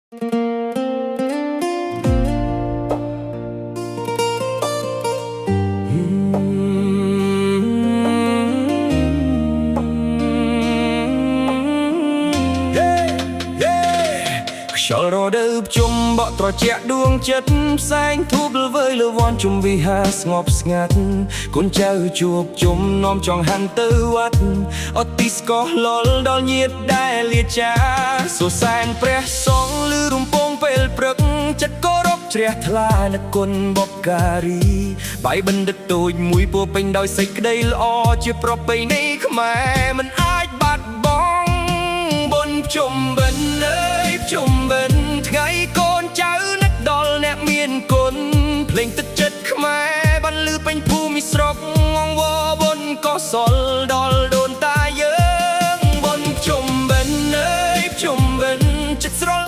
ខ្យល់រដូវភ្ជុំបក់ត្រជាក់ដួងចិត្តផ្សែងធូបល្វើយលើវ័នជុំវិហារស្ងប់ស្ងាត់កូនចៅជួបជុំនាំចង់ហាន់ទៅវត្តអត់ទីស្កោះលល់ដល់ញាតដែលលាចាសួសែនព្រះសង្ឃឮរំពងពេលព្រឹកចិត្តគោរពជ្រះថ្លានឹកគុណបុព្វការីបាយបណ្ឌិតទូចមួយពោពេញដោយសេចក្តីល្អជាប្រពៃណីខ្មែរមិនអាចបាត់បង់បុណ្យភ្ជុំបិណ្ឌអើយភ្ជុំបិណ្ឌថ្ងៃកូនចៅនឹកដល់អ្នកមានគុណភ្លេងទឹកចិត្តខ្មែរបានលឺពេញភូមិស្រុកងងវបុណ្យកុសល